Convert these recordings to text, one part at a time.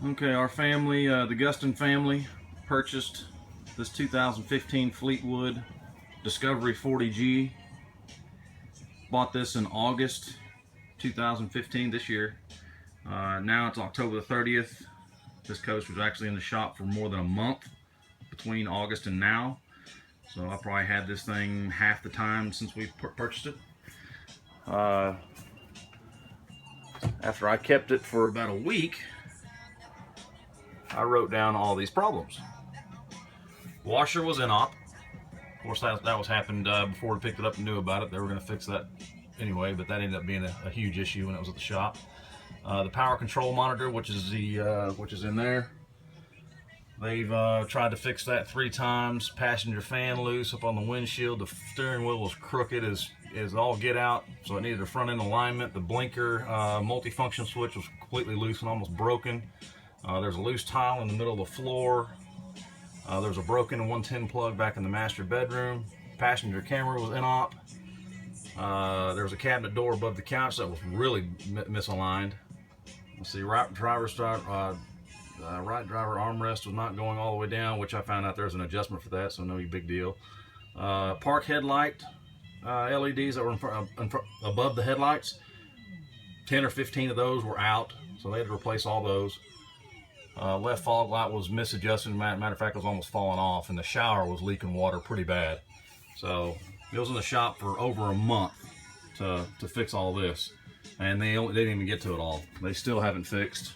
Okay, our family, the Guston family, purchased this 2015 Fleetwood Discovery 40G. Bought this in August 2015, this year. Now it's October the 30th. This coach was actually in the shop for more than a month between August and now. So I probably had this thing half the time since we purchased it. After I kept it for about a week, I wrote down all these problems. Washer was in op. Of course, that was happened before we picked it up and knew about it. They were going to fix that anyway, but that ended up being a huge issue when it was at the shop. The power control monitor, which is in there, they've tried to fix that 3 times. Passenger fan loose up on the windshield. The steering wheel was crooked as all get out, so it needed a front end alignment. The blinker multifunction switch was completely loose and almost broken. There's a loose tile in the middle of the floor. There's a broken 110 plug back in the master bedroom. Passenger camera was in op. There was a cabinet door above the couch that was really misaligned. Let's see, right driver armrest was not going all the way down, which I found out there's an adjustment for that, so no big deal. Park headlight LEDs that were above the headlights, 10 or 15 of those were out, so they had to replace all those. Left fog light was misadjusted. Matter of fact, it was almost falling off, and the shower was leaking water pretty bad. So it was in the shop for over a month to fix all this, and they didn't even get to it all. They still haven't fixed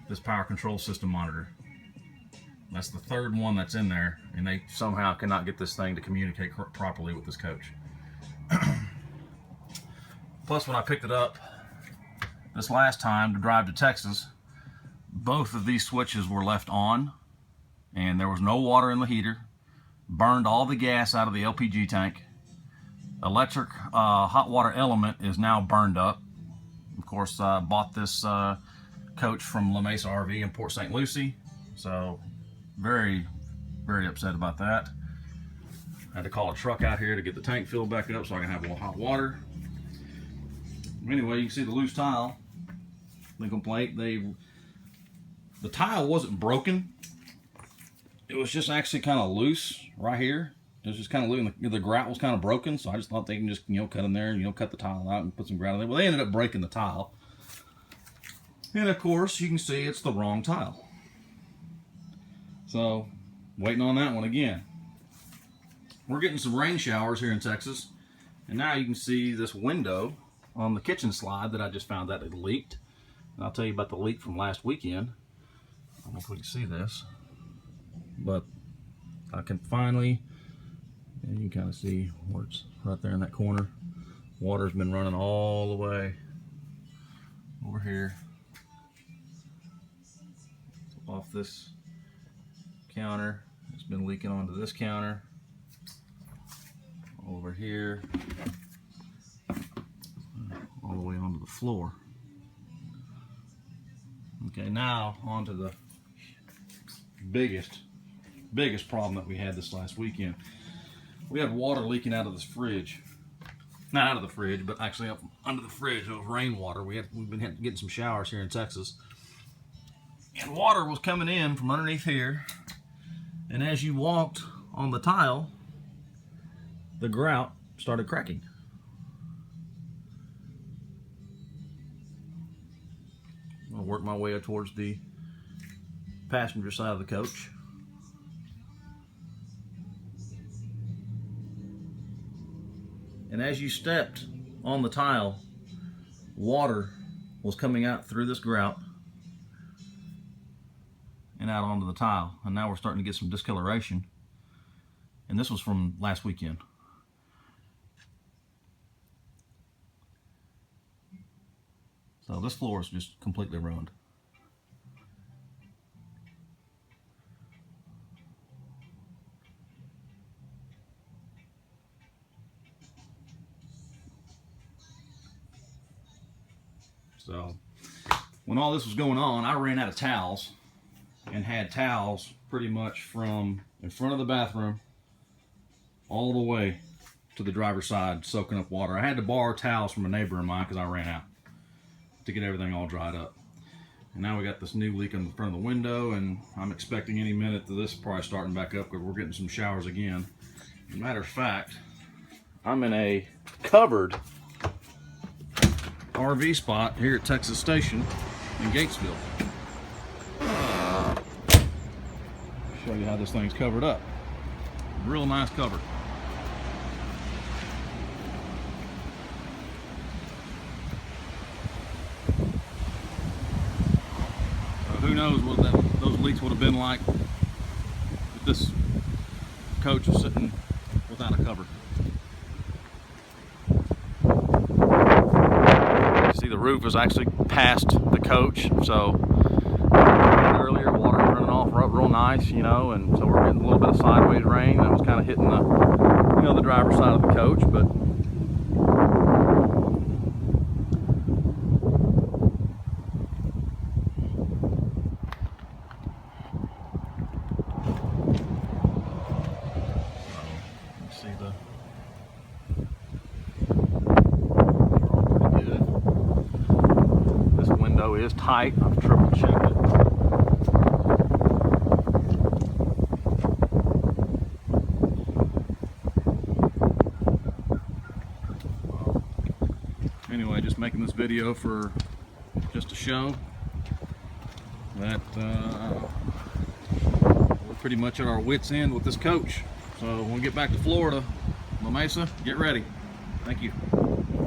this power control system monitor. That's the 3rd one that's in there, and they somehow cannot get this thing to communicate properly with this coach. Plus, when I picked it up this last time to drive to Texas, both of these switches were left on, and there was no water in the heater. Burned all the gas out of the LPG tank. Electric hot water element is now burned up. Of course, I bought this coach from La Mesa RV in Port St. Lucie, so very, very upset about that. I had to call a truck out here to get the tank filled back up so I can have more hot water. Anyway, you can see the loose tile. The complaint, the tile wasn't broken. It was just actually kind of loose right here. It was just kind of loose. The grout was kind of broken, so I just thought they can just cut in there and cut the tile out and put some grout in there. Well, they ended up breaking the tile, and of course you can see it's the wrong tile. So waiting on that one again. We're getting some rain showers here in Texas, and now you can see this window on the kitchen slide that I just found that it leaked. And I'll tell you about the leak from last weekend. I don't know if we can see this, but I can finally, and you can kind of see where it's right there in that corner. Water's been running all the way over here off this counter. It's been leaking onto this counter, over here, all the way onto the floor. Okay, now onto the biggest problem that we had this last weekend. We had water leaking out of this fridge. Not out of the fridge, but actually up under the fridge. It was rainwater. We've been getting some showers here in Texas. And water was coming in from underneath here. And as you walked on the tile, the grout started cracking. I'll work my way up towards the passenger side of the coach. And as you stepped on the tile, water was coming out through this grout and out onto the tile. And now we're starting to get some discoloration. And this was from last weekend. So this floor is just completely ruined. So when all this was going on, I ran out of towels and had towels pretty much from in front of the bathroom all the way to the driver's side soaking up water. I had to borrow towels from a neighbor of mine because I ran out to get everything all dried up. And now we got this new leak in the front of the window, and I'm expecting any minute that this is probably starting back up because we're getting some showers again. As a matter of fact, I'm in a covered RV spot here at Texas Station in Gatesville. Show you how this thing's covered up. Real nice cover. Who knows what those leaks would have been like if this coach was sitting without a cover. You see the roof is actually past the coach, so earlier water was running off real nice, you know, and so we're getting a little bit of sideways rain that was kind of hitting the, you know, the driver's side of the coach, but see the pretty good. This window is tight. I've triple checked it. Anyway, just making this video for just to show that we're pretty much at our wits' end with this coach. So when we get back to Florida, La Mesa, get ready. Thank you.